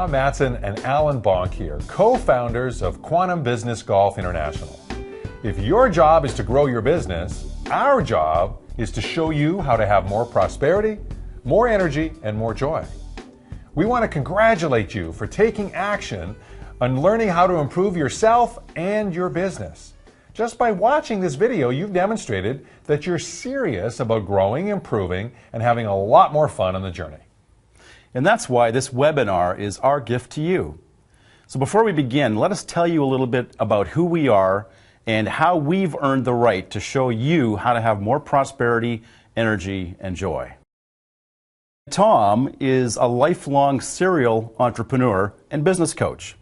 Tom Matson and Alan Bonk here, co-founders of Quantum Business Golf International. If your job is to grow your business, our job is to show you how to have more prosperity, more energy, and more joy. We want to congratulate you for taking action on learning how to improve yourself and your business. Just by watching this video, you've demonstrated that you're serious about growing, improving, and having a lot more fun on the journey. And that's why this webinar is our gift to you. So before we begin, let us tell you a little bit about who we are and how we've earned the right to show you how to have more prosperity, energy, and joy. Tom is a lifelong serial entrepreneur and business coach,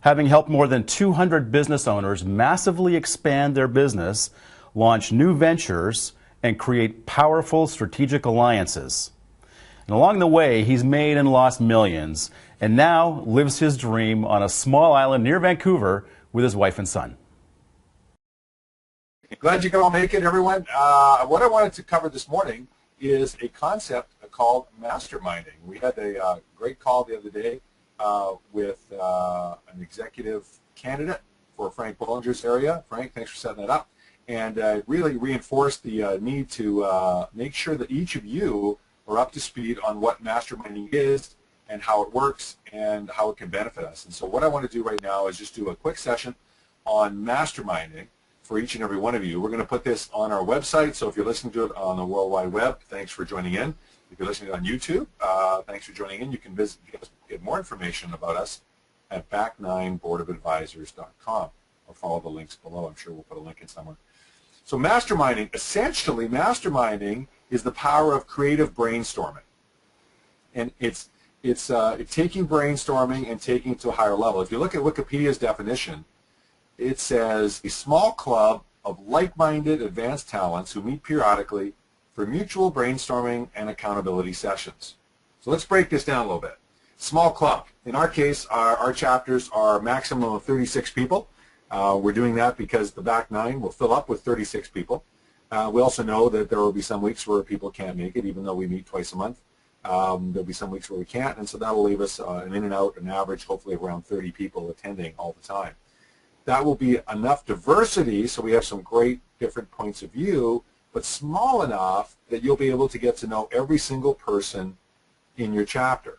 having helped more than 200 business owners massively expand their business, launch new ventures, and create powerful strategic alliances. And along the way, he's made and lost millions, and now lives his dream on a small island near Vancouver with his wife and son. Glad you can all make it, everyone. What I wanted to cover this morning is a concept called masterminding. We had a great call the other day with an executive candidate for Frank Bollinger's area. Frank, thanks for setting that up. And really reinforced the need to make sure that each of you are up to speed on what masterminding is and how it works and how it can benefit us. And so what I want to do right now is just do a quick session on masterminding for each and every one of you. We're going to put this on our website, so if you're listening to it on the World Wide Web, thanks for joining in. If you're listening on YouTube, thanks for joining in. You can get more information about us at back9boardofadvisors.com or follow the links below. I'm sure we'll put a link in somewhere. So masterminding, essentially masterminding is the power of creative brainstorming. And it's taking brainstorming and taking it to a higher level. If you look at Wikipedia's definition, it says a small club of like-minded advanced talents who meet periodically for mutual brainstorming and accountability sessions. So let's break this down a little bit. Small club. In our case, our chapters are a maximum of 36 people. We're doing that because the back nine will fill up with 36 people. We also know that there will be some weeks where people can't make it, even though we meet twice a month. There'll be some weeks where we can't, and so that'll leave us an in and out, an average, hopefully around 30 people attending all the time. That will be enough diversity, so we have some great different points of view, but small enough that you'll be able to get to know every single person in your chapter.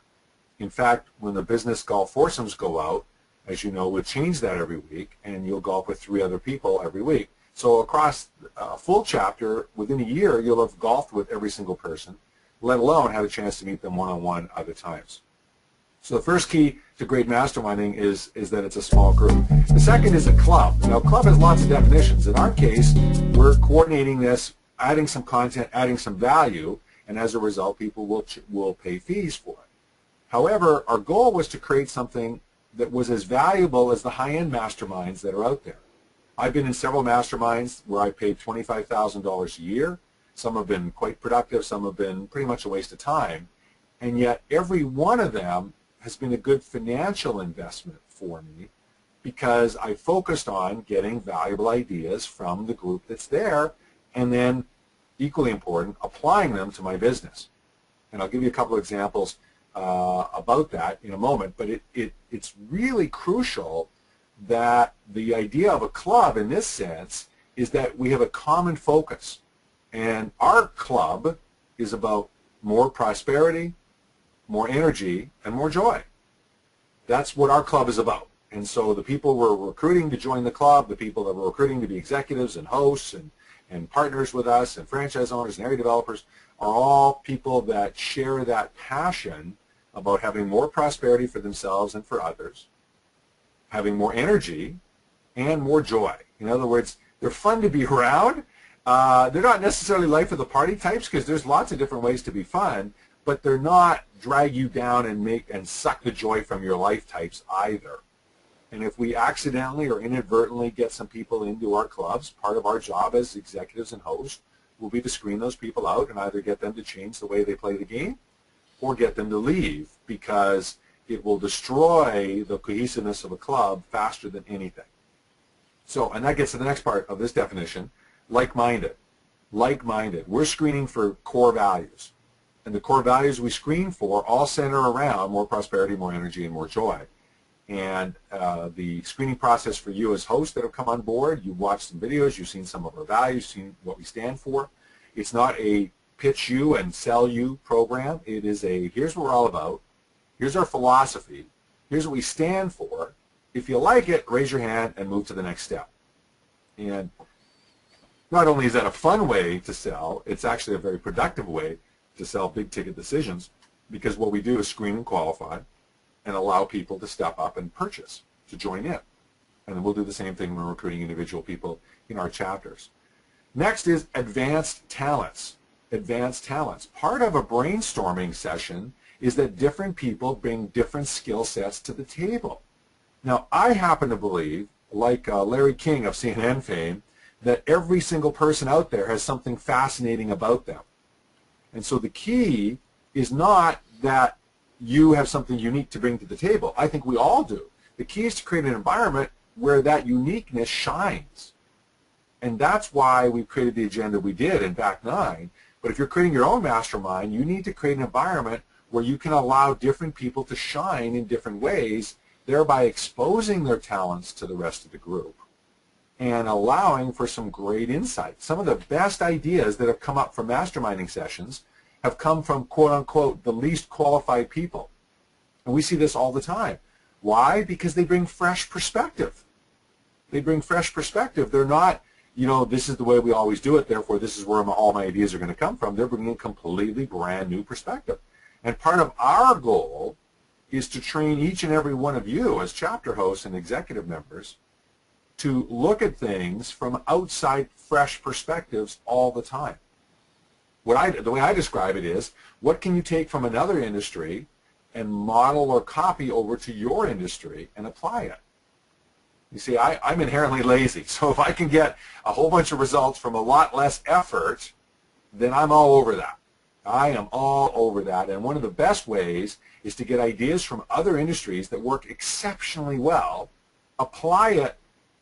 In fact, when the business golf foursomes go out, as you know, we'll change that every week, and you'll golf with 3 other people every week. So across a full chapter, within a year, you'll have golfed with every single person, let alone have a chance to meet them one-on-one other times. So the first key to great masterminding is that it's a small group. The second is a club. Now, club has lots of definitions. In our case, we're coordinating this, adding some content, adding some value, and as a result, people will pay fees for it. However, our goal was to create something that was as valuable as the high-end masterminds that are out there. I've been in several masterminds where I paid $25,000 a year. Some have been quite productive, some have been pretty much a waste of time, and yet every one of them has been a good financial investment for me because I focused on getting valuable ideas from the group that's there and then, equally important, applying them to my business. And I'll give you a couple of examples about that in a moment, but it's really crucial that the idea of a club in this sense is that we have a common focus. And our club is about more prosperity, more energy, and more joy. That's what our club is about. And so the people we're recruiting to join the club, the people that we're recruiting to be executives and hosts and partners with us and franchise owners and area developers are all people that share that passion about having more prosperity for themselves and for others, having more energy, and more joy. In other words, they're fun to be around. They're not necessarily life of the party types because there's lots of different ways to be fun, but they're not drag you down and suck the joy from your life types either. And if we accidentally or inadvertently get some people into our clubs, part of our job as executives and hosts will be to screen those people out and either get them to change the way they play the game or get them to leave, because it will destroy the cohesiveness of a club faster than anything. So, and that gets to the next part of this definition, like-minded. Like-minded. We're screening for core values. And the core values we screen for all center around more prosperity, more energy, and more joy. And the screening process for you as hosts that have come on board, you've watched some videos, you've seen some of our values, seen what we stand for. It's not a pitch you and sell you program. It is a, here's what we're all about, here's our philosophy, here's what we stand for. If you like it, raise your hand and move to the next step. And not only is that a fun way to sell, it's actually a very productive way to sell big ticket decisions, because what we do is screen and qualify and allow people to step up and purchase, to join in. And then we'll do the same thing when we're recruiting individual people in our chapters. Next is advanced talents. Advanced talents. Part of a brainstorming session is that different people bring different skill sets to the table. Now, I happen to believe, like Larry King of CNN fame, that every single person out there has something fascinating about them. And so the key is not that you have something unique to bring to the table. I think we all do. The key is to create an environment where that uniqueness shines. And that's why we created the agenda we did in Back 9. But if you're creating your own mastermind, you need to create an environment where you can allow different people to shine in different ways, thereby exposing their talents to the rest of the group and allowing for some great insight. Some of the best ideas that have come up from masterminding sessions have come from, quote-unquote, the least qualified people. And we see this all the time. Why? Because they bring fresh perspective. They bring fresh perspective. They're not, you know, this is the way we always do it, therefore this is where all my ideas are going to come from. They're bringing a completely brand new perspective. And part of our goal is to train each and every one of you as chapter hosts and executive members to look at things from outside fresh perspectives all the time. The way I describe it is, what can you take from another industry and model or copy over to your industry and apply it? You see, I'm inherently lazy, so if I can get a whole bunch of results from a lot less effort, then I'm all over that. I am all over that, and one of the best ways is to get ideas from other industries that work exceptionally well, apply it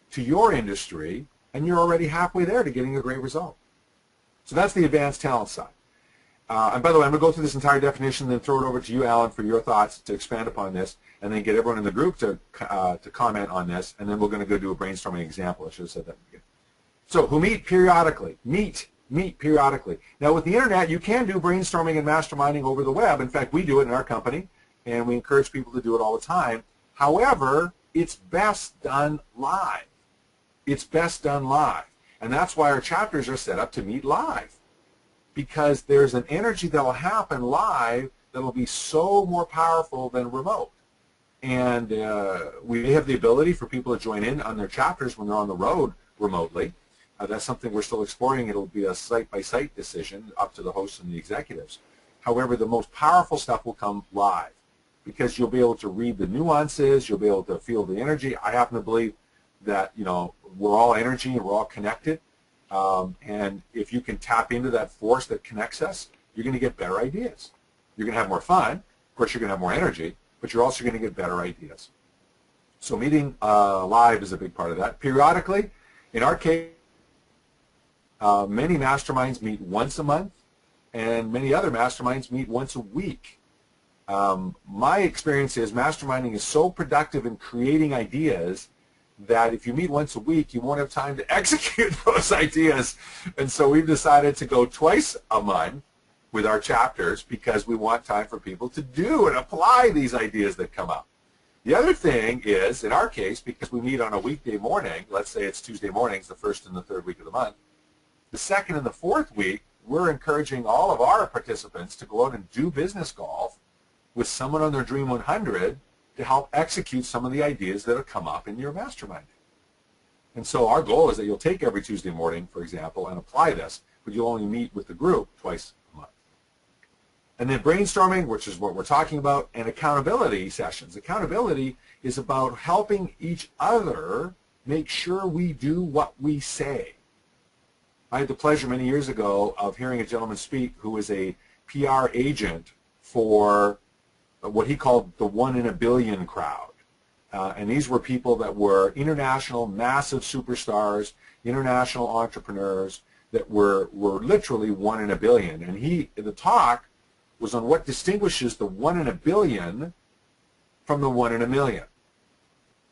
to your industry, and you're already halfway there to getting a great result. So that's the advanced talent side. And by the way, I'm going to go through this entire definition and then throw it over to you, Alan, for your thoughts to expand upon this, and then get everyone in the group to comment on this, and then we're going to go do a brainstorming example. I should have said that again. So, who meet periodically. Meet periodically. Now, with the internet, you can do brainstorming and masterminding over the web. In fact, we do it in our company, and we encourage people to do it all the time. However, it's best done live. It's best done live. And that's why our chapters are set up to meet live, because there's an energy that will happen live that will be so more powerful than remote. And we have the ability for people to join in on their chapters when they're on the road remotely. That's something we're still exploring. It'll be a site-by-site decision up to the hosts and the executives. However, the most powerful stuff will come live, because you'll be able to read the nuances, you'll be able to feel the energy. I happen to believe that, you know, we're all energy and we're all connected. And if you can tap into that force that connects us, you're going to get better ideas. You're going to have more fun. Of course, you're going to have more energy, but you're also going to get better ideas. So meeting live is a big part of that. Periodically, in our case, many masterminds meet once a month, and many other masterminds meet once a week. My experience is masterminding is so productive in creating ideas that if you meet once a week, you won't have time to execute those ideas. And so we've decided to go twice a month with our chapters, because we want time for people to do and apply these ideas that come up. The other thing is, in our case, because we meet on a weekday morning, let's say it's Tuesday mornings, the first and the third week of the month, the second and the fourth week, we're encouraging all of our participants to go out and do business golf with someone on their Dream 100 to help execute some of the ideas that have come up in your mastermind. And so our goal is that you'll take every Tuesday morning, for example, and apply this, but you'll only meet with the group twice a month. And then brainstorming, which is what we're talking about, and accountability sessions. Accountability is about helping each other make sure we do what we say. I had the pleasure many years ago of hearing a gentleman speak who was a PR agent for what he called the 1 in a billion crowd. And these were people that were international, massive superstars, international entrepreneurs that were literally 1 in a billion. And the talk was on what distinguishes the 1 in a billion from the 1 in a million.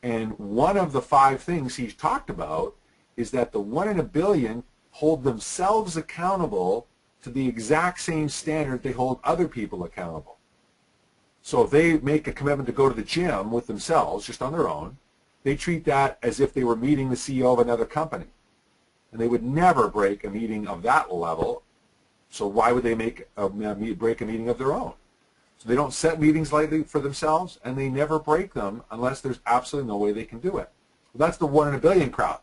And one of the 5 things he talked about is that the 1 in a billion hold themselves accountable to the exact same standard they hold other people accountable. So if they make a commitment to go to the gym with themselves, just on their own, they treat that as if they were meeting the CEO of another company. And they would never break a meeting of that level. So why would they break a meeting of their own? So they don't set meetings lightly for themselves, and they never break them unless there's absolutely no way they can do it. Well, that's the 1 in a billion crowd.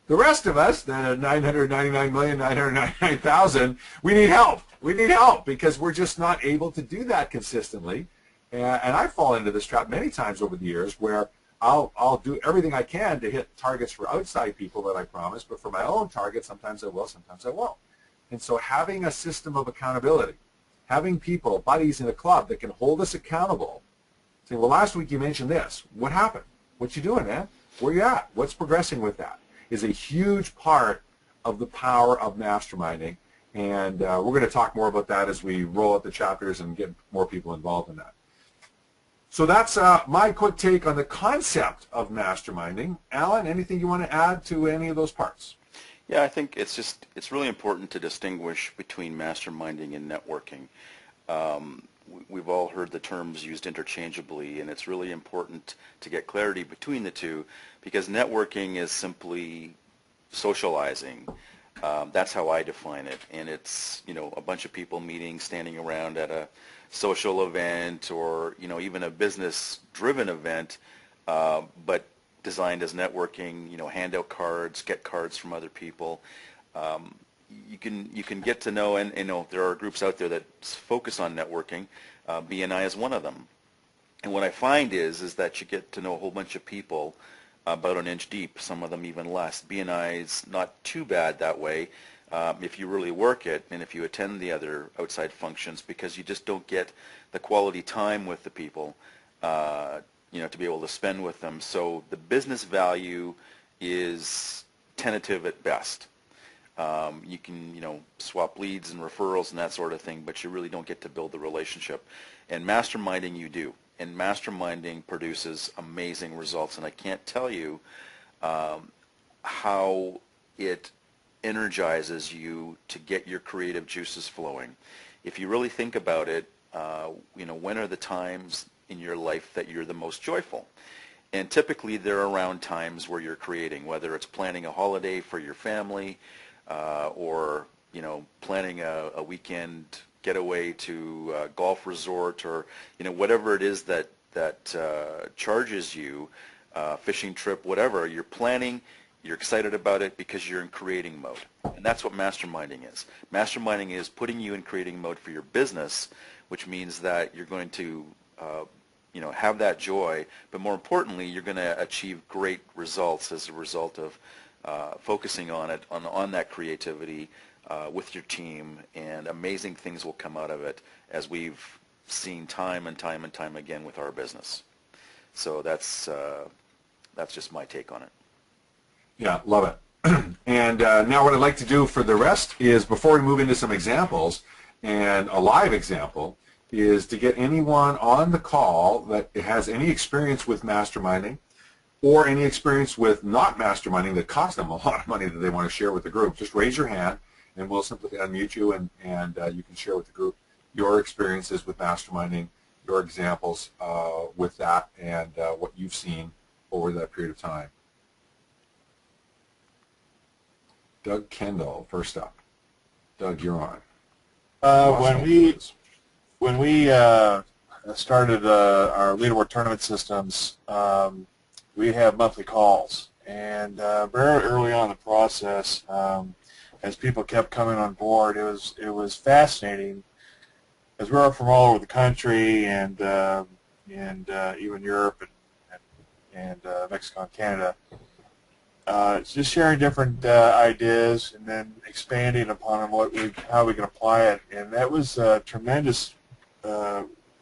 The rest of us, the 999,999,000, we need help. We need help because we're just not able to do that consistently. And I fall into this trap many times over the years where I'll do everything I can to hit targets for outside people that I promise, but for my own target, sometimes I will, sometimes I won't. And so having a system of accountability, having people, buddies in a club that can hold us accountable, saying, well, last week you mentioned this. What happened? What you doing, man? Where you at? What's progressing with that? Is a huge part of the power of masterminding. And we're going to talk more about that as we roll out the chapters and get more people involved in that. So that's my quick take on the concept of masterminding. Alan, anything you want to add to any of those parts? Yeah, I think it's really important to distinguish between masterminding and networking. We've all heard the terms used interchangeably, and it's really important to get clarity between the two because networking is simply socializing. That's how I define it, and it's a bunch of people meeting, standing around at a social event or even a business-driven event, but designed as networking. Hand out cards, get cards from other people. You can get to know, and there are groups out there that focus on networking. BNI is one of them. And what I find is that you get to know a whole bunch of people about an inch deep, some of them even less. BNI is not too bad that way if you really work it and if you attend the other outside functions, because you just don't get the quality time with the people to be able to spend with them. So the business value is tentative at best. You can, swap leads and referrals and that sort of thing, but you really don't get to build the relationship. And masterminding you do. And masterminding produces amazing results. And I can't tell you how it energizes you to get your creative juices flowing. If you really think about it, when are the times in your life that you're the most joyful? And typically they're around times where you're creating, whether it's planning a holiday for your family, or planning a weekend getaway to a golf resort, or whatever it is that charges you, fishing trip, whatever you're planning. You're excited about it because you're in creating mode, and that's what masterminding is. Masterminding is putting you in creating mode for your business, which means that you're going to have that joy, but more importantly, you're going to achieve great results as a result of focusing on it, on that creativity with your team, and amazing things will come out of it, as we've seen time and time and time again with our business. So that's just my take on it. Yeah, love it. And now what I'd like to do for the rest is, before we move into some examples, and a live example, is to get anyone on the call that has any experience with masterminding or any experience with not masterminding that costs them a lot of money that they want to share with the group. Just raise your hand and we'll simply unmute you, and you can share with the group your experiences with masterminding, your examples with that, and what you've seen over that period of time. Doug Kendall, first up. Doug, you're on. When we started our leaderboard tournament systems, we have monthly calls, and very early on in the process, as people kept coming on board, it was fascinating, as we're from all over the country and even Europe and Mexico and Canada. Just sharing different ideas and then expanding upon them, how we can apply it, and that was a tremendous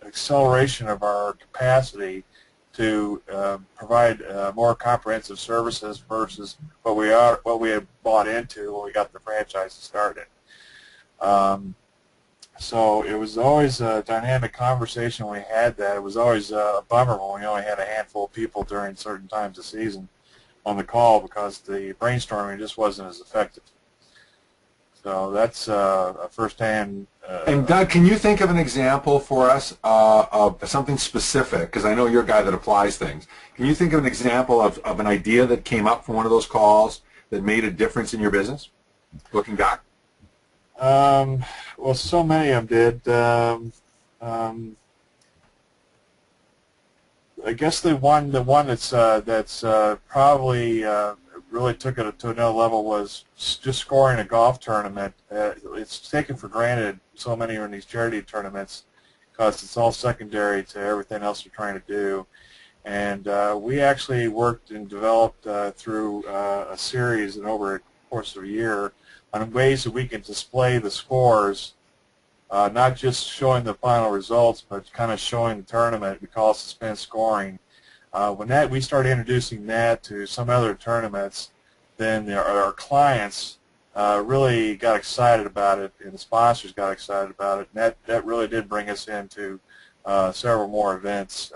acceleration of our capacity to provide more comprehensive services versus what we had bought into when we got the franchise started. So it was always a dynamic conversation when we had that. It was always a bummer when we only had a handful of people during certain times of season on the call because the brainstorming just wasn't as effective. So that's a firsthand. And Doug, can you think of an example for us of something specific? Because I know you're a guy that applies things. Can you think of an example of an idea that came up from one of those calls that made a difference in your business, looking back? Well, so many of them did. I guess the one that's probably really took it to another level was just scoring a golf tournament. It's taken for granted, so many are in these charity tournaments, because it's all secondary to everything else you're trying to do. And we actually worked and developed through a series and over a course of a year on ways that we can display the scores, not just showing the final results, but kind of showing the tournament. We call it suspense scoring. When we started introducing that to some other tournaments, then our clients really got excited about it, and the sponsors got excited about it, and that really did bring us into several more events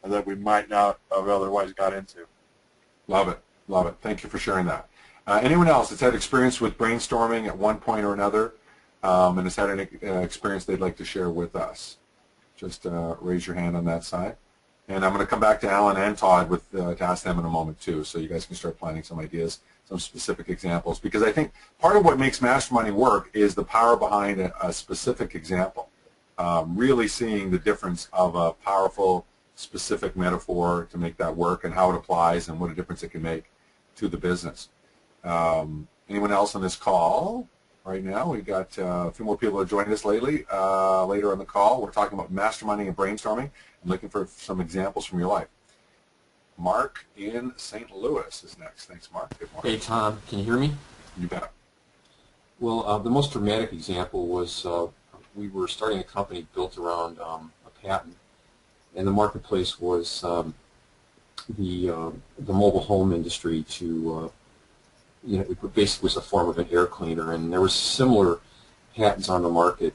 that we might not have otherwise got into. Love it. Love it. Thank you for sharing that. Anyone else that's had experience with brainstorming at one point or another and has had an experience they'd like to share with us? Just raise your hand on that side. And I'm going to come back to Alan and Todd to ask them in a moment too, so you guys can start planning some ideas, some specific examples. Because I think part of what makes masterminding work is the power behind a specific example. Really seeing the difference of a powerful, specific metaphor to make that work and how it applies and what a difference it can make to the business. Anyone else on this call right now? We've got a few more people who are joining us later on the call. We're talking about masterminding and brainstorming. I'm looking for some examples from your life. Mark in St. Louis is next. Thanks, Mark. Good morning. Hey, Tom. Can you hear me? You bet. Well, the most dramatic example was we were starting a company built around a patent, and the marketplace was the mobile home industry to it basically was a form of an air cleaner, and there were similar patents on the market.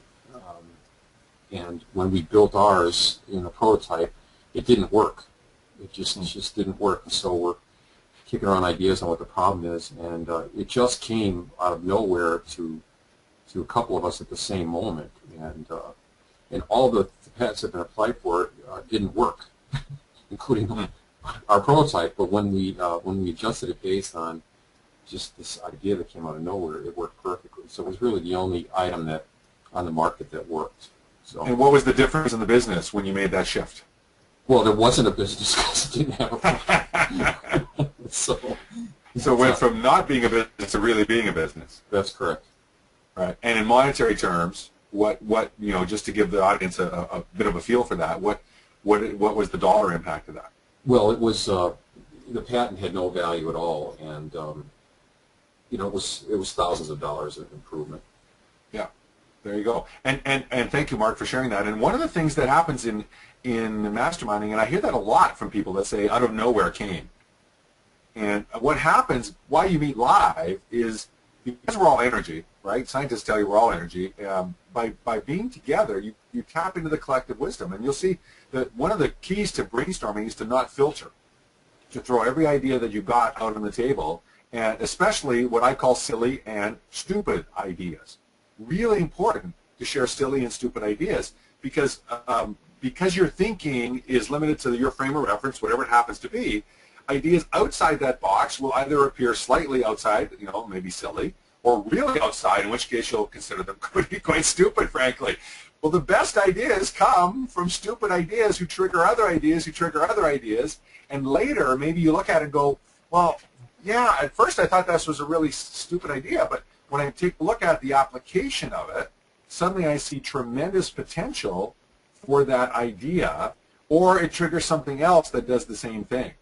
And when we built ours in a prototype, it didn't work. It just didn't work. And so we're kicking around ideas on what the problem is, and it just came out of nowhere to a couple of us at the same moment, and all the patents that have been applied for it didn't work, including our prototype. But when we adjusted it based on just this idea that came out of nowhere, it worked perfectly. So it was really the only item that on the market that worked. So, and what was the difference in the business when you made that shift? Well, there wasn't a business because it didn't have a product. So it went from not being a business to really being a business. That's correct. Right. And in monetary terms, what just to give the audience a bit of a feel for that, what was the dollar impact of that? Well, it was the patent had no value at all, and it was thousands of dollars of improvement. Yeah, there you go. And thank you, Mark, for sharing that. And one of the things that happens in masterminding, and I hear that a lot from people that say out of nowhere came. And what happens, why you meet live, is because we're all energy, right? Scientists tell you we're all energy. By being together, you tap into the collective wisdom. And you'll see that one of the keys to brainstorming is to not filter, to throw every idea that you got out on the table, and especially what I call silly and stupid ideas. Really important to share silly and stupid ideas because your thinking is limited to your frame of reference, whatever it happens to be. Ideas outside that box will either appear slightly outside, maybe silly, or really outside, in which case you'll consider them could be quite stupid, frankly. Well, the best ideas come from stupid ideas who trigger other ideas, and later maybe you look at it and go, well, yeah, at first I thought this was a really stupid idea, but when I take a look at the application of it, suddenly I see tremendous potential for that idea, or it triggers something else that does the same thing.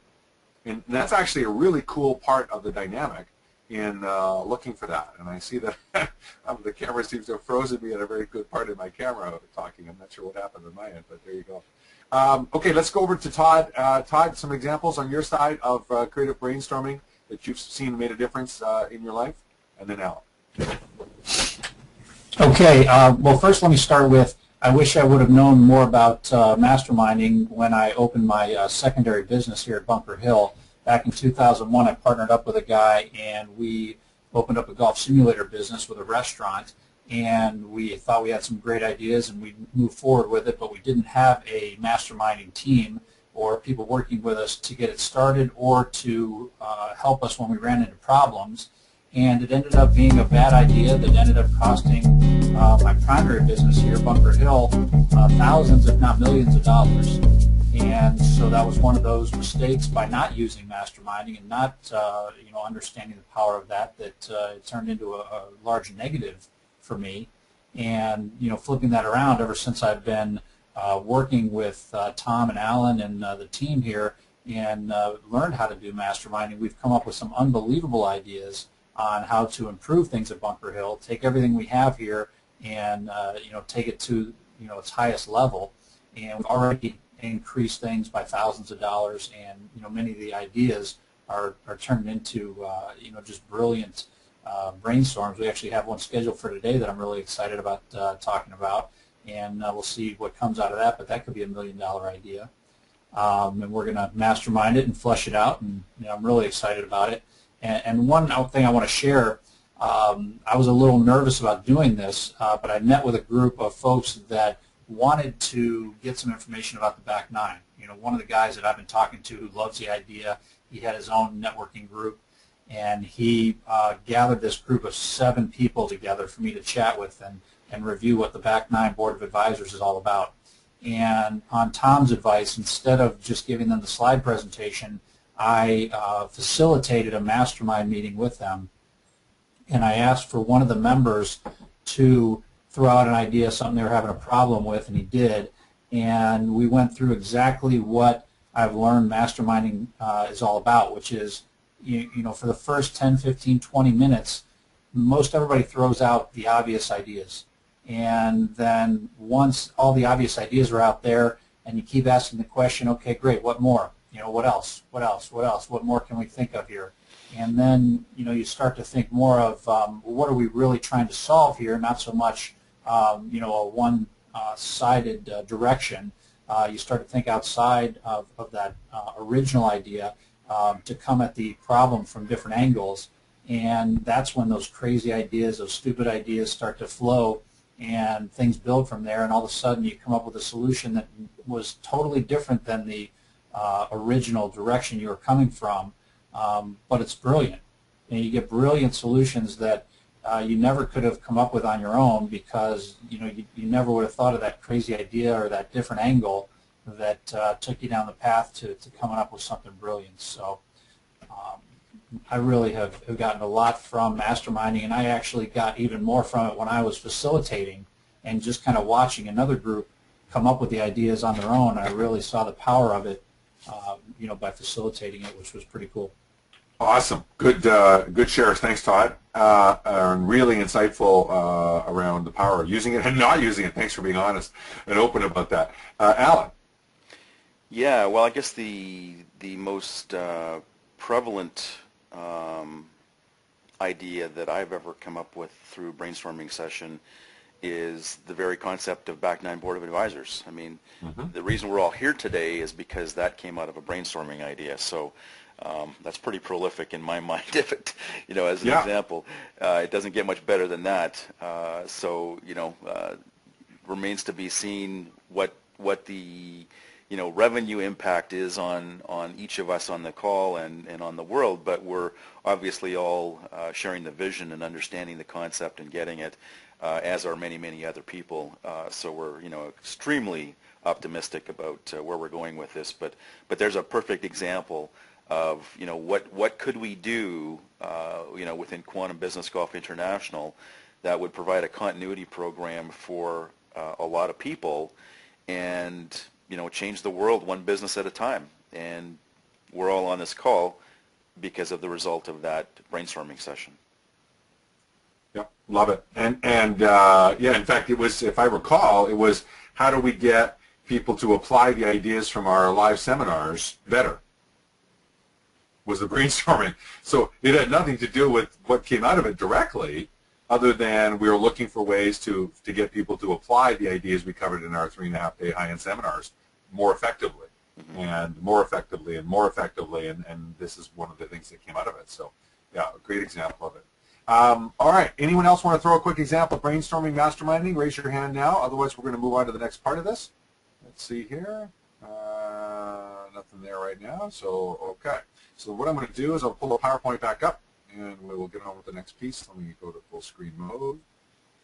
And that's actually a really cool part of the dynamic in looking for that. And I see that the camera seems to have frozen me at a very good part of my camera talking. I'm not sure what happened on my end, but there you go. Okay, let's go over to Todd. Todd, some examples on your side of creative brainstorming that you've seen made a difference in your life, and then Alan. Okay, well, first let me start with, I wish I would have known more about masterminding when I opened my secondary business here at Bunker Hill. Back in 2001, I partnered up with a guy, and we opened up a golf simulator business with a restaurant, and we thought we had some great ideas, and we moved forward with it, but we didn't have a masterminding team or people working with us to get it started or to help us when we ran into problems. And it ended up being a bad idea that ended up costing my primary business here, Bunker Hill, thousands, if not millions of dollars. And so that was one of those mistakes by not using masterminding and not understanding the power of that it turned into a large negative for me. And flipping that around, ever since I've been working with Tom and Alan and the team here and learned how to do masterminding, we've come up with some unbelievable ideas on how to improve things at Bunker Hill, take everything we have here and take it to its highest level. And we've already increased things by thousands of dollars, and many of the ideas are turned into just brilliant brainstorms. We actually have one scheduled for today that I'm really excited about talking about, and we'll see what comes out of that. But that could be $1 million idea, and we're going to mastermind it and flesh it out, and I'm really excited about it. And one thing I want to share, I was a little nervous about doing this, but I met with a group of folks that wanted to get some information about the back nine. One of the guys that I've been talking to who loves the idea, he had his own networking group, and he gathered this group of 7 people together for me to chat with and review what the back nine Board of Advisors is all about. And on Tom's advice, instead of just giving them the slide presentation, I facilitated a mastermind meeting with them, and I asked for one of the members to throw out an idea, something they were having a problem with, and he did. And we went through exactly what I've learned masterminding is all about, which is, for the first 10, 15, 20 minutes, most everybody throws out the obvious ideas. And then once all the obvious ideas are out there and you keep asking the question, okay, great, what more? What else? What else? What else? What more can we think of here? And then, you start to think more of what are we really trying to solve here, not so much, a one-sided direction. You start to think outside of that original idea to come at the problem from different angles. And that's when those crazy ideas, those stupid ideas start to flow, and things build from there. And all of a sudden you come up with a solution that was totally different than the original direction you were coming from, but it's brilliant. And you get brilliant solutions that you never could have come up with on your own, because you never would have thought of that crazy idea or that different angle that took you down the path to coming up with something brilliant. So I really have gotten a lot from masterminding, and I actually got even more from it when I was facilitating and just kind of watching another group come up with the ideas on their own. I really saw the power of it by facilitating it, which was pretty cool. Awesome. Good shares. Thanks, Todd. And really insightful around the power of using it and not using it. Thanks for being honest and open about that. Alan. Yeah, well, I guess the most prevalent idea that I've ever come up with through brainstorming session is the very concept of back nine Board of Advisors. I mean, the reason we're all here today is because that came out of a brainstorming idea. So that's pretty prolific in my mind. If it, as an example, it doesn't get much better than that. So remains to be seen what the revenue impact is on each of us on the call and on the world, but we're obviously all sharing the vision and understanding the concept and getting it, as are many, many other people. So we're extremely optimistic about where we're going with this. But there's a perfect example of what could we do within Quantum Business Golf International that would provide a continuity program for a lot of people and change the world one business at a time. And we're all on this call because of the result of that brainstorming session. Yep, love it. And in fact, it was, if I recall, it was how do we get people to apply the ideas from our live seminars better, was the brainstorming. So it had nothing to do with what came out of it directly, other than we were looking for ways to get people to apply the ideas we covered in our 3.5-day high-end seminars more effectively, and more effectively and more effectively, and this is one of the things that came out of it. So, yeah, a great example of it. All right, anyone else want to throw a quick example of brainstorming, masterminding? Raise your hand now. Otherwise, we're going to move on to the next part of this. Let's see here. Nothing there right now. So, okay. So what I'm going to do is I'll pull the PowerPoint back up, and we will get on with the next piece. Let me go to full screen mode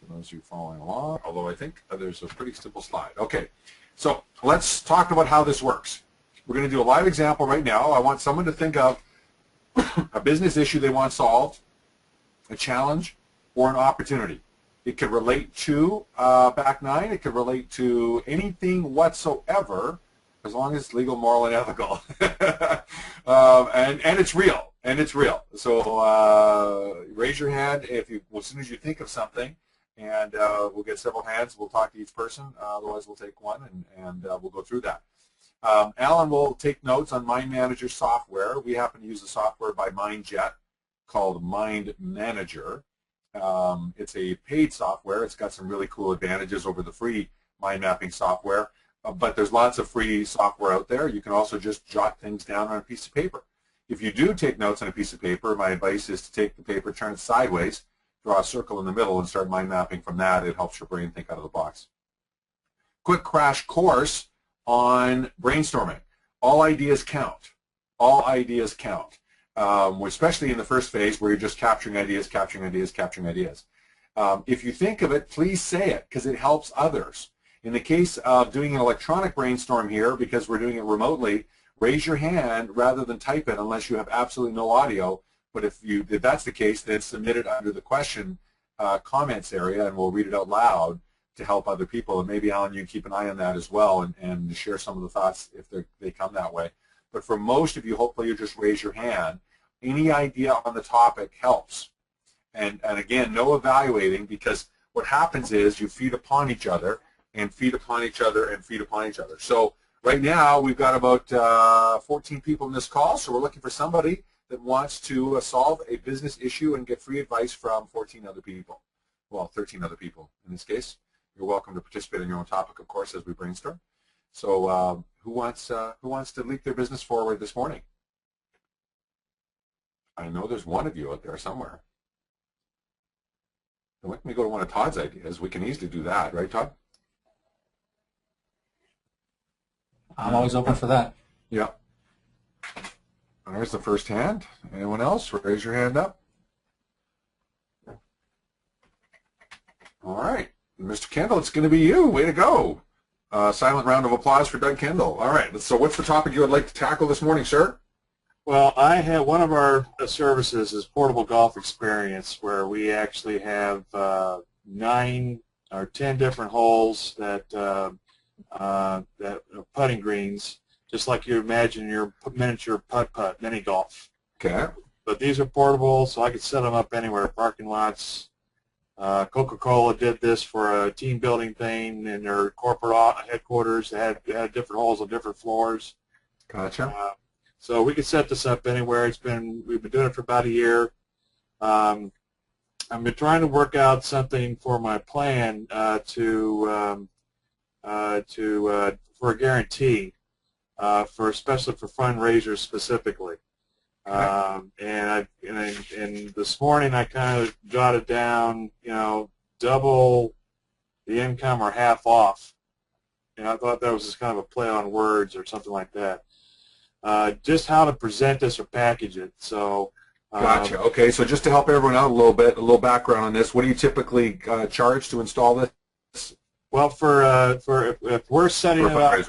for those of you following along, although I think there's a pretty simple slide. Okay, so let's talk about how this works. We're going to do a live example right now. I want someone to think of a business issue they want solved, a challenge, or an opportunity. It could relate to Back 9. It could relate to anything whatsoever, as long as it's legal, moral, and ethical. And it's real. And it's real. So raise your hand if you, as soon as you think of something, and we'll get several hands. We'll talk to each person. Otherwise, we'll take one, and we'll go through that. Alan will take notes on Mind Manager software. We happen to use a software by MindJet called Mind Manager. It's a paid software. It's got some really cool advantages over the free mind mapping software. But there's lots of free software out there. You can also just jot things down on a piece of paper. If you do take notes on a piece of paper, my advice is to take the paper, turn it sideways, draw a circle in the middle, and start mind mapping from that. It helps your brain think out of the box. Quick crash course on brainstorming. All ideas count. All ideas count, especially in the first phase where you're just capturing ideas, capturing ideas, capturing ideas. If you think of it, please say it, because it helps others. In the case of doing an electronic brainstorm here, because we're doing it remotely, raise your hand rather than type it unless you have absolutely no audio. But if that's the case, then submit it under the question comments area, and we'll read it out loud to help other people. And maybe, Alan, you can keep an eye on that as well, and share some of the thoughts if they come that way. But for most of you, hopefully you just raise your hand. Any idea on the topic helps. And again, no evaluating, because what happens is you feed upon each other, and feed upon each other, and feed upon each other. So right now we've got about 14 people in this call, so we're looking for somebody that wants to solve a business issue and get free advice from 14 other people. Well, 13 other people in this case. You're welcome to participate in your own topic, of course, as we brainstorm. So who wants to lead their business forward this morning? I know there's one of you out there somewhere. Let me go to one of Todd's ideas. We can easily do that, right, Todd? I'm always open for that. Yeah. There's the first hand. Anyone else? Raise your hand up. All right. Mr. Kendall, it's going to be you. Way to go. Silent round of applause for Doug Kendall. All right. So what's the topic you would like to tackle this morning, sir? Well, I have one of our services is portable golf experience, where we actually have 9 or 10 different holes that putting greens, just like you imagine your miniature putt-putt, mini golf. Okay. But these are portable, so I could set them up anywhere, parking lots. Coca-Cola did this for a team building thing in their corporate headquarters. They had different holes on different floors. Gotcha. So we could set this up anywhere. We've been doing it for about a year. I've been trying to work out something for my plan for a guarantee, especially for fundraisers specifically. And this morning I kind of jotted down, double the income or half off. And I thought that was just kind of a play on words or something like that. Just how to present this or package it. So. Gotcha. Okay, so just to help everyone out a little bit, a little background on this. What do you typically charge to install this? Well, if we're setting it up,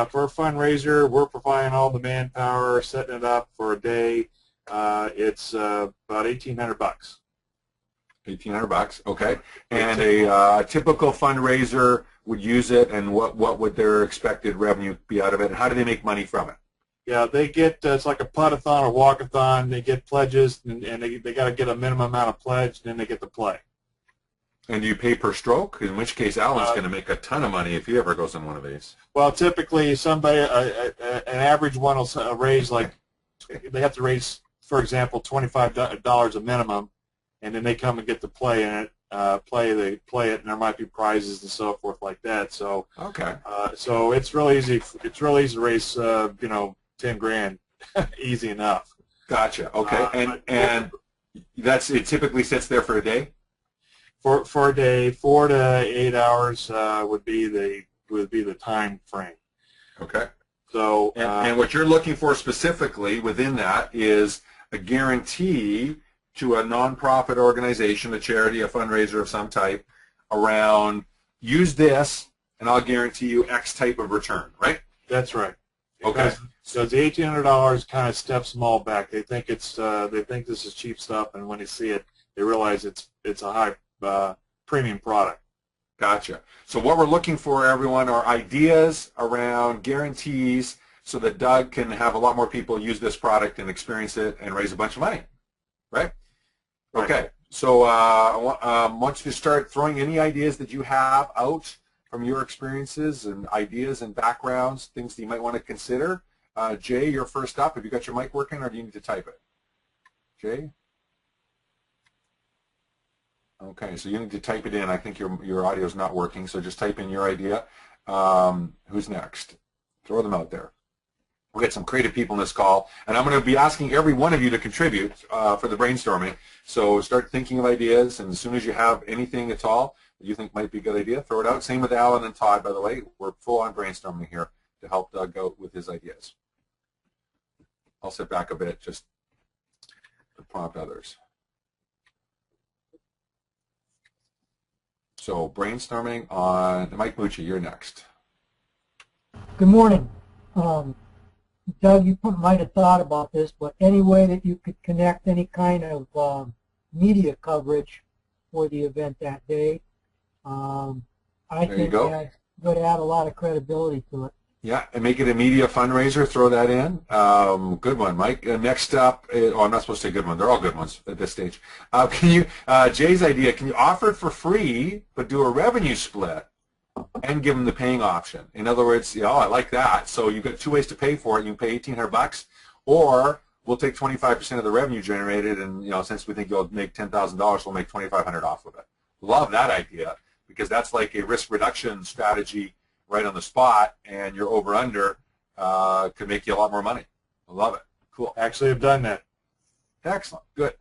for a fundraiser, we're providing all the manpower, setting it up for a day. It's about $1,800. $1,800. Okay. And a typical fundraiser would use it, and what would their expected revenue be out of it? And how do they make money from it? Yeah, they get it's like a putt-a-thon or walk-a-thon. They get pledges, and they got to get a minimum amount of pledge, and then they get to play. And do you pay per stroke? In which case, Alan's going to make a ton of money if he ever goes on one of these. Well, typically, somebody an average one will raise they have to raise, for example, $25 a minimum, and then they come and get to play in it. They play it, and there might be prizes and so forth like that. So Okay. so it's really easy. It's really easy to raise 10 grand, easy enough. Gotcha. Okay. And that's it. Typically sits there for a day. For a day, 4 to 8 hours would be the time frame. Okay. So and what you're looking for specifically within that is a guarantee to a nonprofit organization, a charity, a fundraiser of some type, around use this and I'll guarantee you X type of return, right? that's right. Okay. So the $1,800 kind of steps them all back. They think this is cheap stuff, and when they see it, they realize it's a high premium product. Gotcha. So what we're looking for, everyone, are ideas around guarantees so that Doug can have a lot more people use this product and experience it and raise a bunch of money, right? Okay. So I want you to start throwing any ideas that you have out from your experiences and ideas and backgrounds, things that you might want to consider. Jay, you're first up. Have you got your mic working, or do you need to type it? Jay? Okay, so you need to type it in. I think your audio is not working, so just type in your idea. Who's next? Throw them out there. We'll get some creative people in this call, and I'm going to be asking every one of you to contribute for the brainstorming. So start thinking of ideas, and as soon as you have anything at all that you think might be a good idea, throw it out. Same with Alan and Todd, by the way. We're full on brainstorming here to help Doug out with his ideas. I'll sit back a bit just to prompt others. So brainstorming on Mike Mucci, you're next. Good morning. Doug, you might have thought about this, but any way that you could connect any kind of media coverage for the event that day, I think that would add a lot of credibility to it. Yeah, and make it a media fundraiser. Throw that in. Good one, Mike. Next up, I'm not supposed to say good one. They're all good ones at this stage. Can you, Jay's idea? Can you offer it for free, but do a revenue split and give them the paying option? In other words, I like that. So you've got two ways to pay for it. You can pay $1,800, or we'll take 25% of the revenue generated, and since we think you'll make $10,000, we'll make $2,500 off of it. Love that idea, because that's like a risk reduction strategy right on the spot, and your over-under could make you a lot more money. I love it. Cool. Actually, I've done that. Excellent. Good.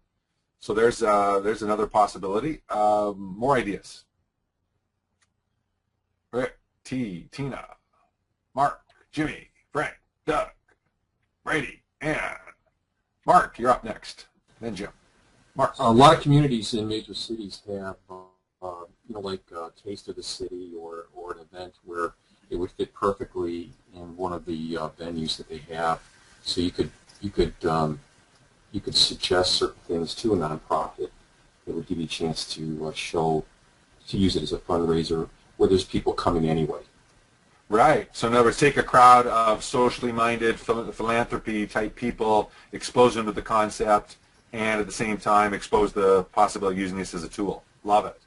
So there's another possibility. More ideas. Rick, Tina, Mark, Jimmy, Frank, Doug, Brady, and Mark, you're up next. Then Jim. Mark. A lot of communities in major cities have like Taste of the City or an event where it would fit perfectly in one of the venues that they have. So you could suggest certain things to a nonprofit that would give you a chance to use it as a fundraiser where there's people coming anyway. Right. So in other words, take a crowd of socially minded philanthropy type people, expose them to the concept, and at the same time expose the possibility of using this as a tool. Love it.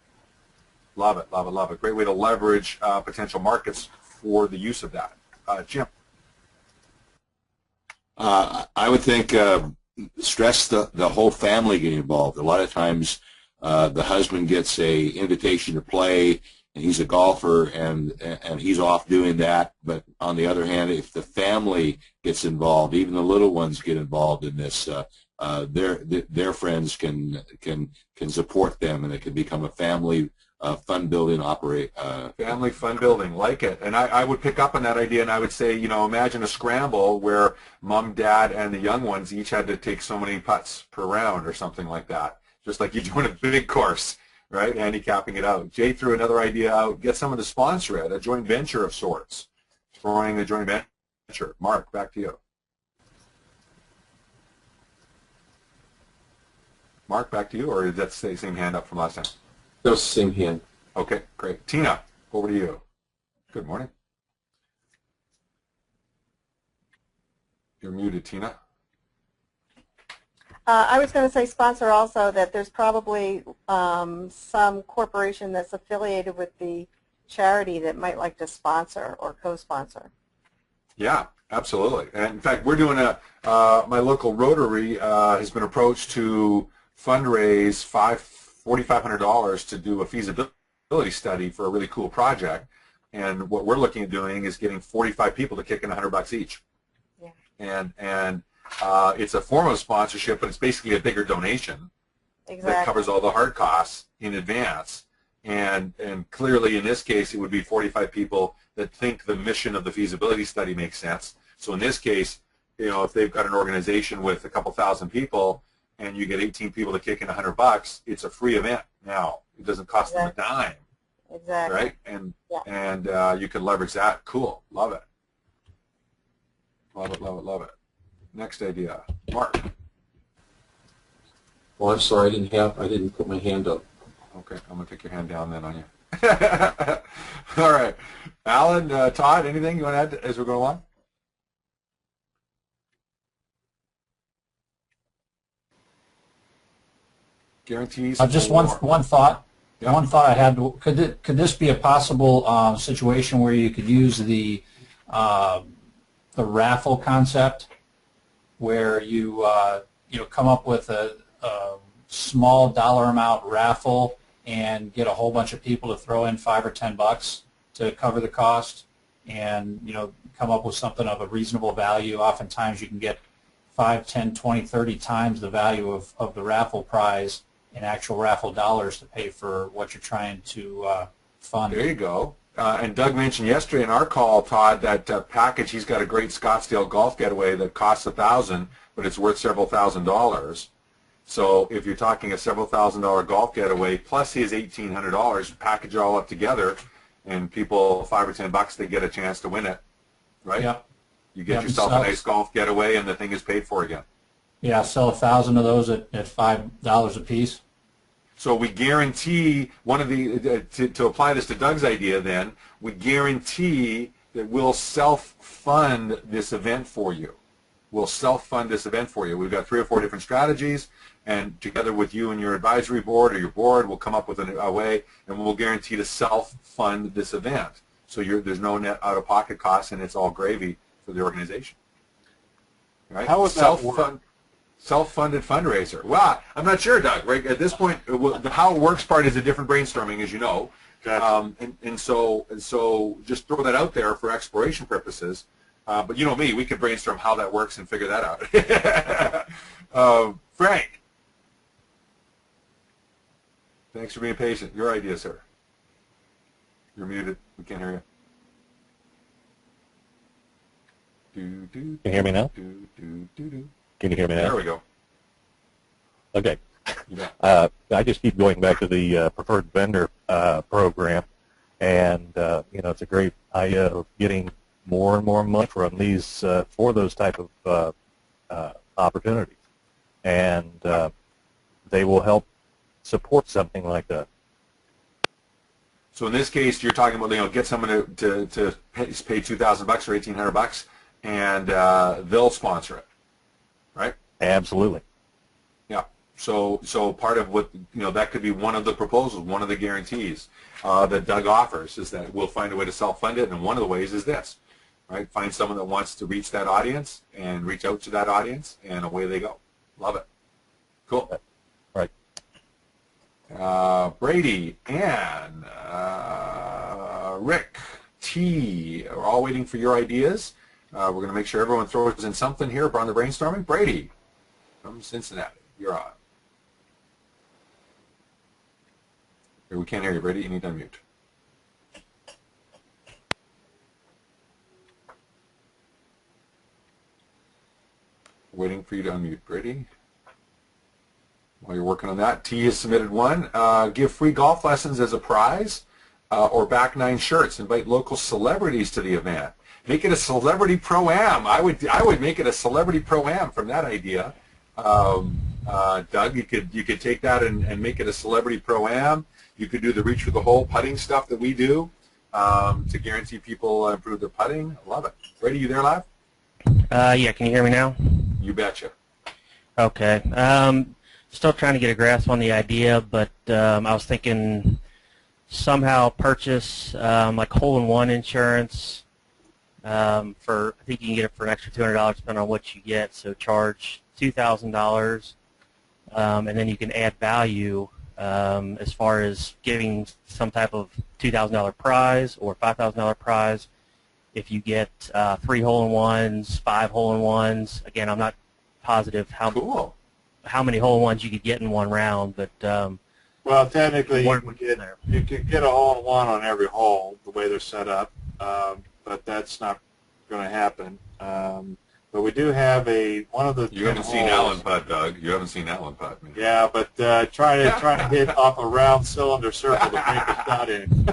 Love it, love it, love it. Great way to leverage potential markets for the use of that. Jim? I would think stress the whole family getting involved. A lot of times the husband gets a invitation to play, and he's a golfer, and he's off doing that. But on the other hand, if the family gets involved, even the little ones get involved in this, their friends can support them, and it can become a family fun building family fun building, like it. And I would pick up on that idea, and I would say, imagine a scramble where mom, dad, and the young ones each had to take so many putts per round or something like that, just like you do in a big course, right? Handicapping it out. Jay threw another idea out: get someone to sponsor it, a joint venture of sorts. Throwing a joint venture. Mark, back to you. Mark, back to you, or did that stay same hand up from last time? That was the same hand. Okay, great. Tina, over to you. Good morning. You're muted, Tina. I was going to say sponsor also, that there's probably some corporation that's affiliated with the charity that might like to sponsor or co-sponsor. Yeah, absolutely. And in fact, we're doing my local Rotary has been approached to fundraise $4,500 to do a feasibility study for a really cool project. And what we're looking at doing is getting 45 people to kick in $100 each. Yeah. And it's a form of sponsorship, but it's basically a bigger donation Exactly. that covers all the hard costs in advance. And clearly in this case it would be 45 people that think the mission of the feasibility study makes sense. So in this case, you know, if they've got an organization with a couple thousand people and you get 18 people to kick in $100, it's a free event now. It doesn't cost them a dime. Exactly. Right? And you can leverage that. Cool. Love it. Love it, love it, love it. Next idea. Mark. Well, I'm sorry, I didn't put my hand up. Okay, I'm going to take your hand down then on you. All right. Alan, Todd, anything you want to add as we're going along? Guarantees? Just one thought. Yeah. One thought I had. Could this be a possible situation where you could use the raffle concept, where you come up with a small dollar amount raffle and get a whole bunch of people to throw in $5 or $10 to cover the cost, and come up with something of a reasonable value. Oftentimes you can get 5, 10, 20, 30 times the value of the raffle prize in actual raffle dollars to pay for what you're trying to fund. There you go. And Doug mentioned yesterday in our call, Todd, that package. He's got a great Scottsdale golf getaway that costs $1,000, but it's worth several $1,000s. So if you're talking a several $1,000 golf getaway plus his $1,800, package it all up together, and people $5 or $10, they get a chance to win it, right? Yeah. You get yourself a nice golf getaway, and the thing is paid for again. Yeah, sell 1,000 of those at $5 a piece. So we guarantee one of the to apply this to Doug's idea. Then we guarantee that we'll self-fund this event for you. We'll self-fund this event for you. We've got 3 or 4 different strategies, and together with you and your advisory board or your board, we'll come up with a way, and we'll guarantee to self-fund this event. So there's no net out-of-pocket costs, and it's all gravy for the organization. Right? How would that work? Self-funded fundraiser. Well, I'm not sure, Doug. Right at this point, the how it works part is a different brainstorming, as you know. Gotcha. And so just throw that out there for exploration purposes. But you know me, we can brainstorm how that works and figure that out. Frank, thanks for being patient. Your idea, sir. You're muted. We can't hear you. Can you hear me now? Can you hear me now? There we go. Okay. Yeah. I just keep going back to the preferred vendor program, and it's a great idea of getting more and more money from these for those type of opportunities, and they will help support something like that. So in this case, you're talking about get someone to pay $2,000 or $1,800, and they'll sponsor it. Right? Absolutely. Yeah. So part of what that could be one of the proposals, one of the guarantees that Doug offers is that we'll find a way to self-fund it, and one of the ways is this, right? Find someone that wants to reach that audience and reach out to that audience, and away they go. Love it. Cool. Right. Brady, Ann, Rick, T, we're all waiting for your ideas. We're going to make sure everyone throws in something here on the brainstorming. Brady from Cincinnati, you're on. We can't hear you, Brady. You need to unmute. Waiting for you to unmute, Brady. While you're working on that, T has submitted one. Give free golf lessons as a prize, or back 9 shirts. Invite local celebrities to the event. Make it a celebrity pro-am. I would make it a celebrity pro-am from that idea. Doug, you could take that and make it a celebrity pro-am. You could do the reach for the hole putting stuff that we do to guarantee people improve their putting. I love it. Brady, you there live? Yeah, can you hear me now? You betcha. Okay. Still trying to get a grasp on the idea, but I was thinking somehow purchase like hole-in-one insurance. I think you can get it for an extra $200 depending on what you get. So charge $2,000 and then you can add value as far as giving some type of $2,000 prize or $5,000 prize. If you get 3 hole-in-ones, 5 hole-in-ones, again, I'm not positive how many hole-in-ones you could get in one round, but well, technically you could get a hole-in-one on every hole the way they're set up, but that's not going to happen. But we do have one of the. You haven't seen Allen putt, Doug. You haven't seen Allen putt. Man. Yeah, but trying to hit off a round cylinder circle to make a shot in.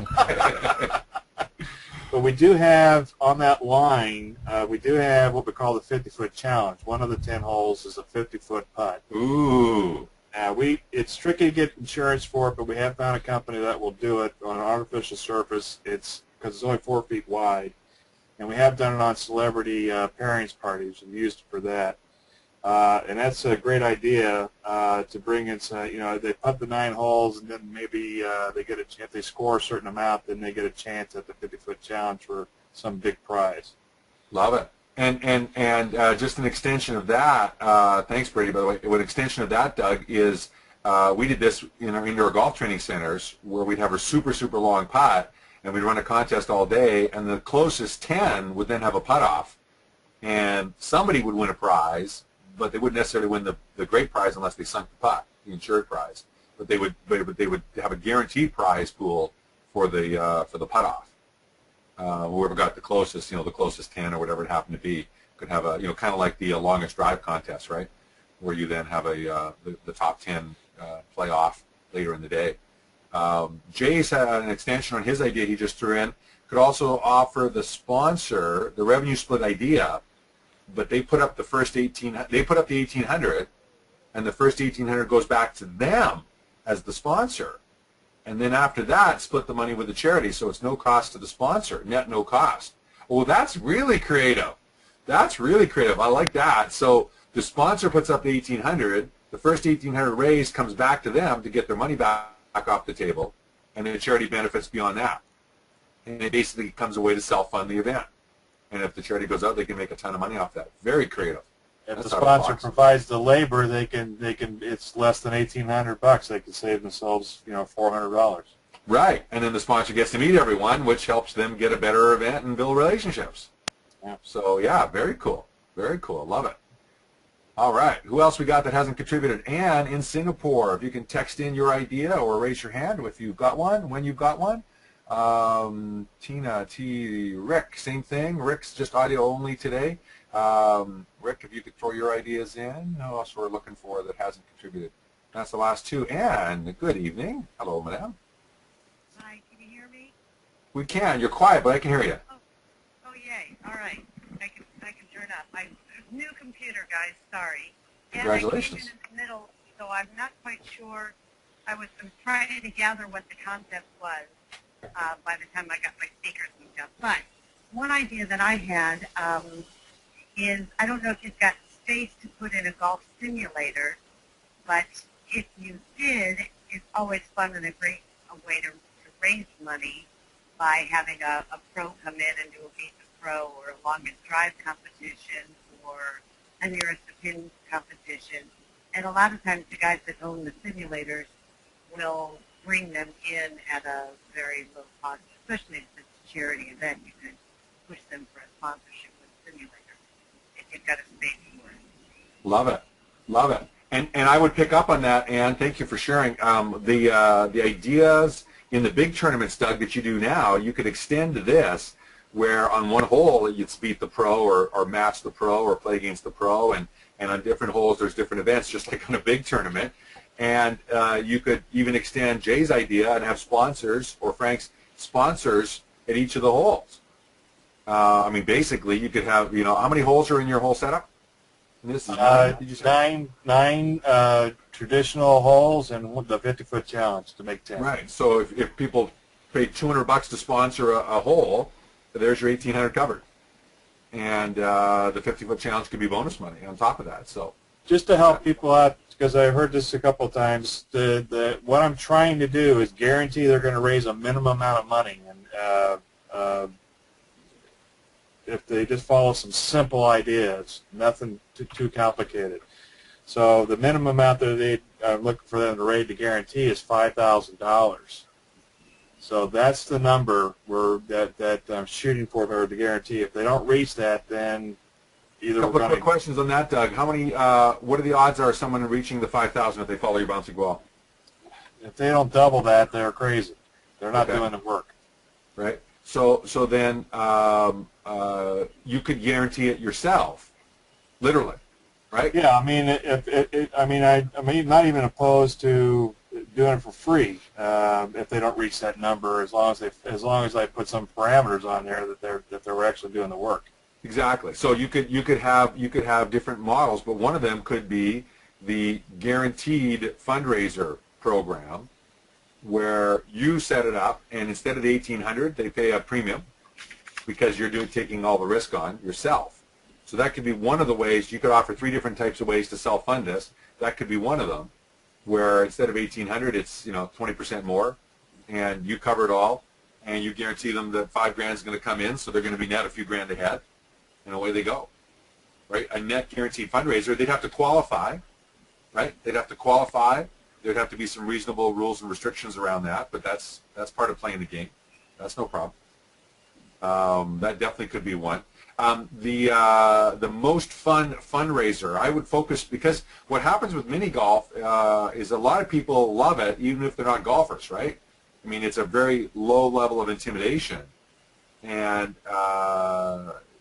But we do have on that line. We do have what we call the 50-foot challenge. One of the 10 holes is a 50-foot putt. Ooh. It's tricky to get insurance for it, but we have found a company that will do it on an artificial surface. Because it's only 4 feet wide. And we have done it on celebrity pairings parties and used it for that. And that's a great idea to bring in some, they putt the 9 holes and then maybe they get if they score a certain amount, then they get a chance at the 50-foot challenge for some big prize. Love it. And just an extension of that, thanks Brady, by the way, an extension of that, Doug, is we did this in our indoor golf training centers where we'd have a super, super long putt, and we'd run a contest all day, and the closest 10 would then have a putt-off. And somebody would win a prize, but they wouldn't necessarily win the great prize unless they sunk the putt, the insured prize. But they would have a guaranteed prize pool for the putt-off. Whoever got the closest, the closest 10 or whatever it happened to be, could have a, kind of like the longest drive contest, right? Where you then have the top 10 play off later in the day. Jay's had an extension on his idea he just threw in. Could also offer the sponsor the revenue split idea, but they put up the first 18. They put up the 1,800, and the first 1,800 goes back to them as the sponsor, and then after that, split the money with the charity, so it's no cost to the sponsor, net no cost. Well, that's really creative. That's really creative. I like that. So the sponsor puts up the 1,800. The first 1,800 raised comes back to them to get their money back off the table, and the charity benefits beyond that. And it basically comes a way to self-fund the event. And if the charity goes out, they can make a ton of money off that. Very creative. If the sponsor provides the labor, they can. It's less than $1,800. They can save themselves, $400. Right, and then the sponsor gets to meet everyone, which helps them get a better event and build relationships. Yeah. So yeah, very cool. Very cool. Love it. All right, who else we got that hasn't contributed? Anne in Singapore. If you can text in your idea or raise your hand if you've got one, when you've got one. Tina, Rick, same thing. Rick's just audio only today. Rick, if you could throw your ideas in. Who else we're looking for that hasn't contributed? That's the last two. Anne, good evening. Hello, madam. Hi, can you hear me? We can. You're quiet, but I can hear you. Oh yay. All right. I can turn up. I'm new computer, guys. Sorry. Congratulations. And I came in the middle, so I'm not quite sure. I'm trying to gather what the concept was by the time I got my speakers and stuff. But one idea that I had is, I don't know if you've got space to put in a golf simulator, but if you did, it's always fun and a great way to raise money by having a pro come in and do a beat the pro or a longest drive competition or a nearest to pin competition. And a lot of times the guys that own the simulators will bring them in at a very low cost, especially if it's a charity event. You can push them for a sponsorship with a simulator if you've got a space for it. Love it. Love it. And I would pick up on that, Ann. Thank you for sharing. The ideas in the big tournaments, Doug, that you do now, you could extend to this, where on one hole you'd beat the pro or match the pro or play against the pro, and on different holes there's different events, just like on a big tournament. And you could even extend Jay's idea and have sponsors or Frank's sponsors at each of the holes. I mean, basically, you could have, how many holes are in your whole setup? And this is nine traditional holes and the 50-foot challenge to make 10. Right. So if people pay $200 to sponsor a hole, there's your $1,800 covered, and the 50-foot challenge could be bonus money on top of that. So just to help people out, because I've heard this a couple of times, what I'm trying to do is guarantee they're going to raise a minimum amount of money, and if they just follow some simple ideas, nothing too complicated. So the minimum amount that they are looking for them to rate to guarantee is $5,000. So that's the number that I'm shooting for her to guarantee. If they don't reach that, then either A couple of quick questions on that, Doug. How many? What are the odds are someone reaching the 5,000 if they follow your bouncing ball? If they don't double that, they're crazy. They're not Okay. doing the work. Right. So then you could guarantee it yourself, literally, right? Yeah, I mean, I'm not even opposed to doing it for free if they don't reach that number, as long as I put some parameters on there that they're actually doing the work. Exactly. So you could have different models, but one of them could be the guaranteed fundraiser program, where you set it up, and instead of the $1,800, they pay a premium because you're taking all the risk on yourself. So that could be one of the ways. You could offer 3 different types of ways to self-fund this. That could be one of them, where instead of $1,800, it's 20% more, and you cover it all, and you guarantee them that $5,000 is going to come in, so they're going to be net a few grand ahead, and away they go. Right? A net guaranteed fundraiser, they'd have to qualify. Right? They'd have to qualify. There'd have to be some reasonable rules and restrictions around that, but that's part of playing the game. That's no problem. That definitely could be one. The most fun fundraiser, I would focus, because what happens with mini golf is a lot of people love it, even if they're not golfers, right? I mean, it's a very low level of intimidation, and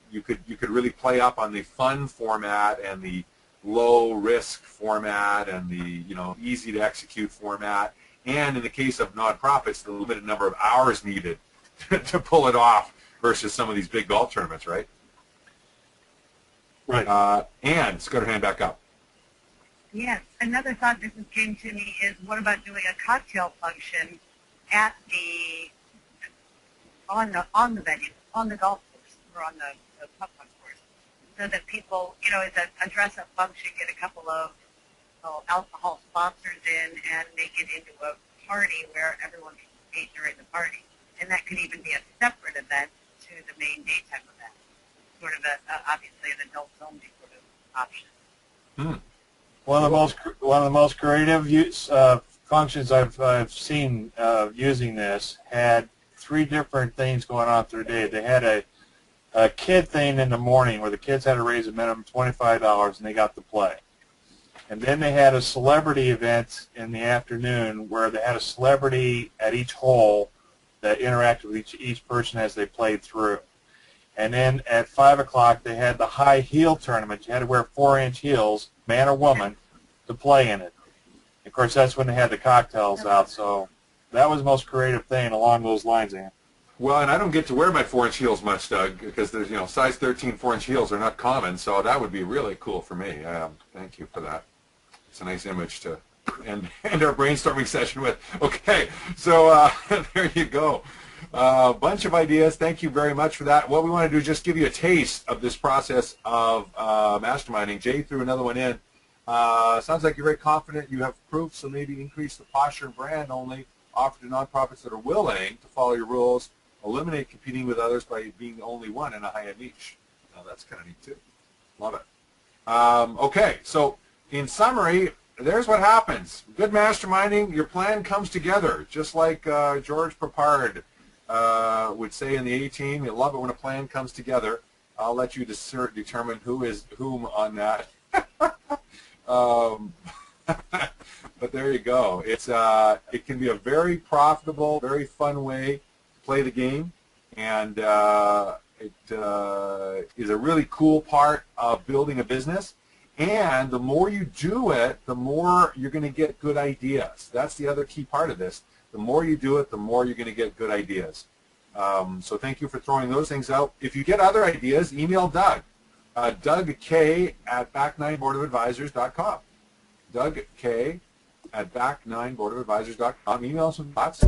you could really play up on the fun format and the low risk format and the easy to execute format, and in the case of nonprofits, the limited number of hours needed to pull it off versus some of these big golf tournaments, right? Right. Anne, let's get her hand back up. Yes. Another thought that just came to me is, what about doing a cocktail function at on the venue, on the golf course, or on the putt course, so that people, it's a dress-up function, get a couple of alcohol sponsors in, and make it into a party where everyone can eat during the party. And that could even be a separate event to the main daytime event, sort of obviously an adults-only sort of option. One of the most creative functions I've seen using this had 3 different things going on through the day. They had a kid thing in the morning where the kids had to raise a minimum $25 and they got to play. And then they had a celebrity event in the afternoon where they had a celebrity at each hole that interacted with each person as they played through. And then at 5 o'clock they had the high heel tournament. You had to wear 4-inch heels, man or woman, to play in it. Of course, that's when they had the cocktails out. So that was the most creative thing along those lines, Ann. Well, and I don't get to wear my 4-inch heels much, Doug, because there's size 13 4-inch heels are not common. So that would be really cool for me. Thank you for that. It's a nice image to end our brainstorming session with. Okay, so there you go. Bunch of ideas. Thank you very much for that. What we want to do is just give you a taste of this process of masterminding. Jay threw another one in. Sounds like you're very confident. You have proof, so maybe increase the posture and brand only. Offer to nonprofits that are willing to follow your rules. Eliminate competing with others by being the only one in a high-end niche. Now, that's kind of neat, too. Love it. Okay, so in summary, there's what happens. Good masterminding, your plan comes together, just like George Papard would say in the A-Team. You love it when a plan comes together. I'll let you determine who is whom on that. But there you go. It can be a very profitable, very fun way to play the game, and it is a really cool part of building a business. And the more you do it, the more you're going to get good ideas. That's the other key part of this. The more you do it, the more you're going to get good ideas. So thank you for throwing those things out. If you get other ideas, email Doug. Doug K at back9boardofadvisors.com. Doug K at back9boardofadvisors.com. Email some thoughts.